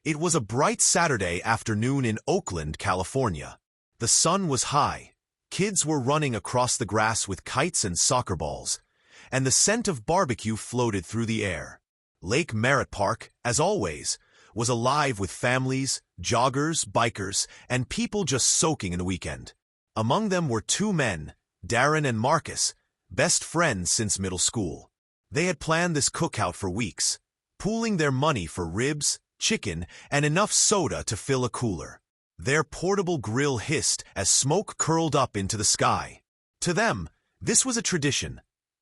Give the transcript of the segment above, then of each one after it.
It was a bright Saturday afternoon in Oakland, California. The sun was high, kids were running across the grass with kites and soccer balls, and the scent of barbecue floated through the air. Lake Merritt Park, as always, was alive with families, joggers, bikers, and people just soaking in the weekend. Among them were two men, Darren and Marcus, best friends since middle school. They had planned this cookout for weeks, pooling their money for ribs, chicken, and enough soda to fill a cooler. Their portable grill hissed as smoke curled up into the sky. To them, this was a tradition.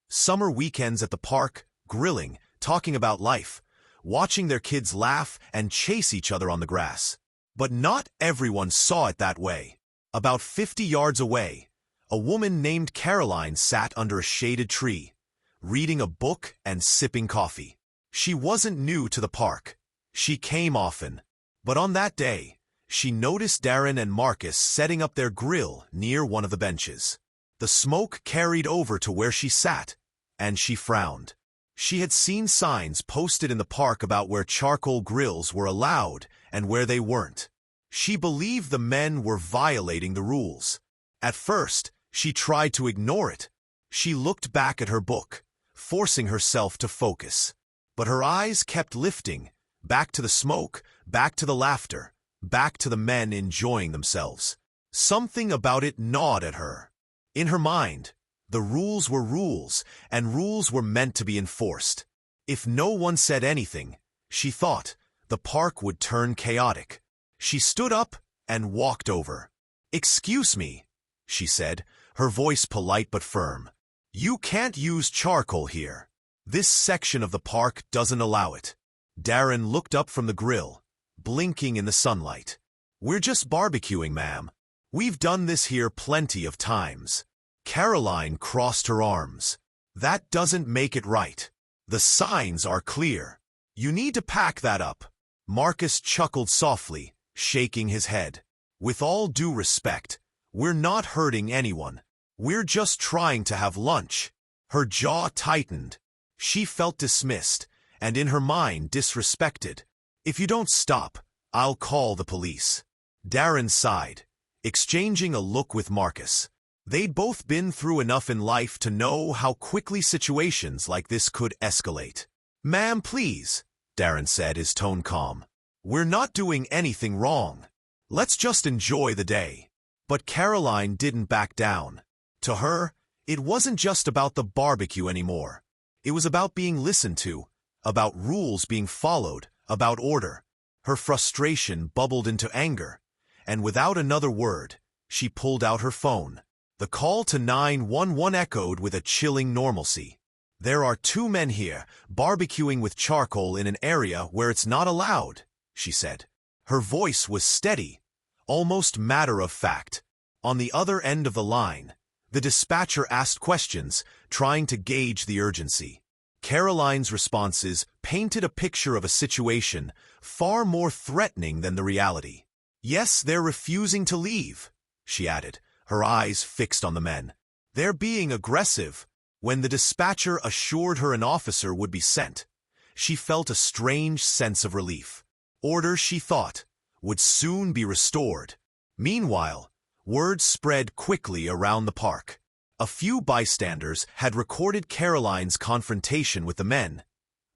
Summer weekends at the park, grilling, talking about life, watching their kids laugh and chase each other on the grass. But not everyone saw it that way. About 50 yards away, a woman named Caroline sat under a shaded tree, reading a book and sipping coffee. She wasn't new to the park. She came often. But on that day, she noticed Darren and Marcus setting up their grill near one of the benches. The smoke carried over to where she sat, and she frowned. She had seen signs posted in the park about where charcoal grills were allowed and where they weren't. She believed the men were violating the rules. At first, she tried to ignore it. She looked back at her book, forcing herself to focus. But her eyes kept lifting, back to the smoke, back to the laughter, back to the men enjoying themselves. Something about it gnawed at her. In her mind, the rules were rules, and rules were meant to be enforced. If no one said anything, she thought, the park would turn chaotic. She stood up and walked over. "Excuse me," she said, her voice polite but firm. "You can't use charcoal here. This section of the park doesn't allow it." Darren looked up from the grill, blinking in the sunlight. "We're just barbecuing, ma'am. We've done this here plenty of times." Caroline crossed her arms. "That doesn't make it right. The signs are clear. You need to pack that up." Marcus chuckled softly, shaking his head. "With all due respect, we're not hurting anyone. We're just trying to have lunch." Her jaw tightened. She felt dismissed, and in her mind disrespected. "If you don't stop, I'll call the police." Darren sighed, exchanging a look with Marcus. They'd both been through enough in life to know how quickly situations like this could escalate. "Ma'am, please," Darren said, his tone calm. "We're not doing anything wrong. Let's just enjoy the day." But Caroline didn't back down. To her, it wasn't just about the barbecue anymore. It was about being listened to, about rules being followed, about order. Her frustration bubbled into anger, and without another word, she pulled out her phone. The call to 911 echoed with a chilling normalcy. "There are two men here, barbecuing with charcoal in an area where it's not allowed," she said. Her voice was steady, almost matter-of-fact. On the other end of the line, the dispatcher asked questions, trying to gauge the urgency. Caroline's responses painted a picture of a situation far more threatening than the reality. "Yes, they're refusing to leave," she added, her eyes fixed on the men. "They're being aggressive." When the dispatcher assured her an officer would be sent, she felt a strange sense of relief. Order, she thought, would soon be restored. Meanwhile, word spread quickly around the park. A few bystanders had recorded Caroline's confrontation with the men,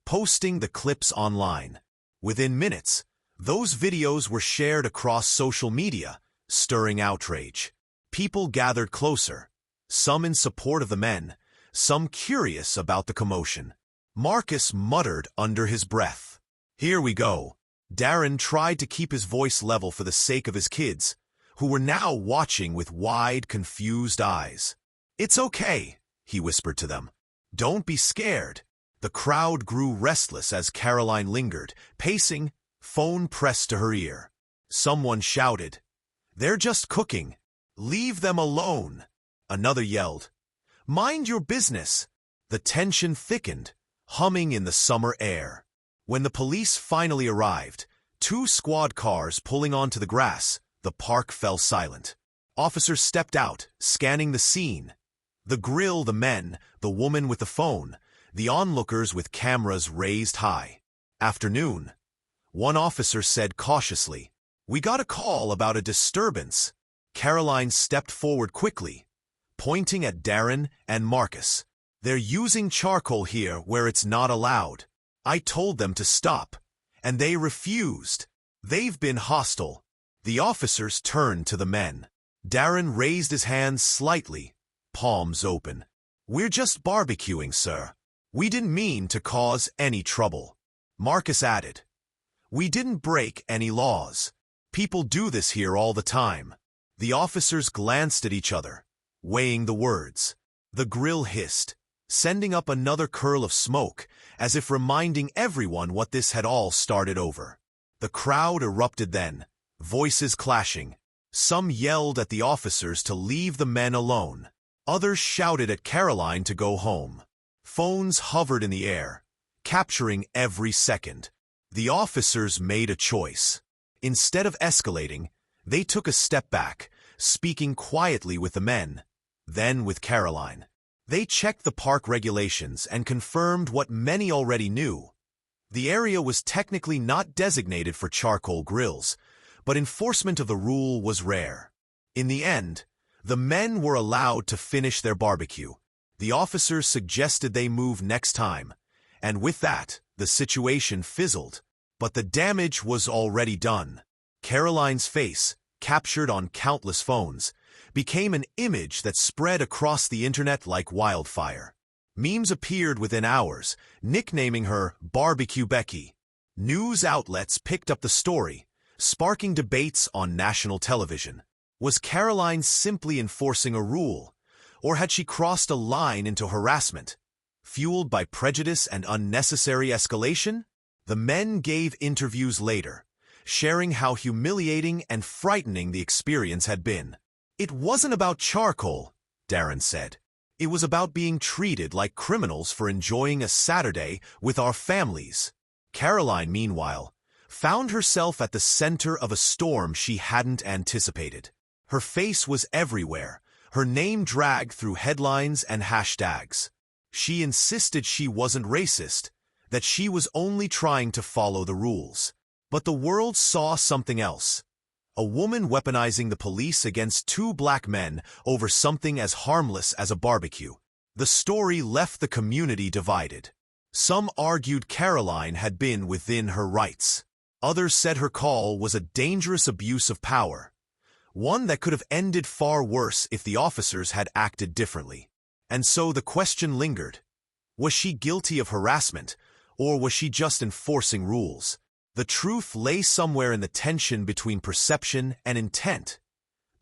posting the clips online. Within minutes, those videos were shared across social media, stirring outrage. People gathered closer, some in support of the men, some curious about the commotion. Marcus muttered under his breath. "Here we go." Darren tried to keep his voice level for the sake of his kids, who were now watching with wide, confused eyes. "It's okay," he whispered to them. "Don't be scared." The crowd grew restless as Caroline lingered, pacing, phone pressed to her ear. Someone shouted, "They're just cooking. Leave them alone." Another yelled, "Mind your business." The tension thickened, humming in the summer air. When the police finally arrived, two squad cars pulling onto the grass, the park fell silent. Officers stepped out, scanning the scene. The grill, the men, the woman with the phone, the onlookers with cameras raised high. Afternoon. One officer said cautiously, "We got a call about a disturbance." Caroline stepped forward quickly, pointing at Darren and Marcus. "They're using charcoal here where it's not allowed. I told them to stop, and they refused. They've been hostile." The officers turned to the men. Darren raised his hands slightly, palms open. "We're just barbecuing, sir. We didn't mean to cause any trouble." Marcus added, "We didn't break any laws. People do this here all the time." The officers glanced at each other, weighing the words. The grill hissed, sending up another curl of smoke, as if reminding everyone what this had all started over. The crowd erupted then, voices clashing. Some yelled at the officers to leave the men alone. Others shouted at Caroline to go home. Phones hovered in the air, capturing every second. The officers made a choice. Instead of escalating, they took a step back, speaking quietly with the men, then with Caroline. They checked the park regulations and confirmed what many already knew. The area was technically not designated for charcoal grills, but enforcement of the rule was rare. In the end, the men were allowed to finish their barbecue. The officers suggested they move next time, and with that, the situation fizzled. But the damage was already done. Caroline's face, captured on countless phones, became an image that spread across the internet like wildfire. Memes appeared within hours, nicknaming her BBQ Becky. News outlets picked up the story, sparking debates on national television. Was Caroline simply enforcing a rule, or had she crossed a line into harassment, fueled by prejudice and unnecessary escalation? The men gave interviews later, sharing how humiliating and frightening the experience had been. "It wasn't about charcoal," Darren said. "It was about being treated like criminals for enjoying a Saturday with our families." Caroline, meanwhile, found herself at the center of a storm she hadn't anticipated. Her face was everywhere, her name dragged through headlines and hashtags. She insisted she wasn't racist, that she was only trying to follow the rules. But the world saw something else. A woman weaponizing the police against two black men over something as harmless as a barbecue. The story left the community divided. Some argued Caroline had been within her rights. Others said her call was a dangerous abuse of power, one that could have ended far worse if the officers had acted differently. And so the question lingered. Was she guilty of harassment, or was she just enforcing rules? The truth lay somewhere in the tension between perception and intent,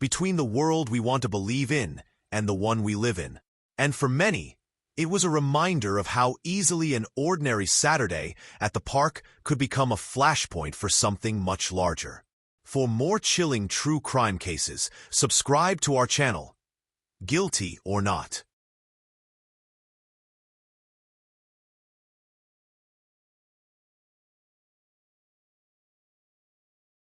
between the world we want to believe in and the one we live in. And for many, it was a reminder of how easily an ordinary Saturday at the park could become a flashpoint for something much larger. For more chilling true crime cases, subscribe to our channel. Guilty or not.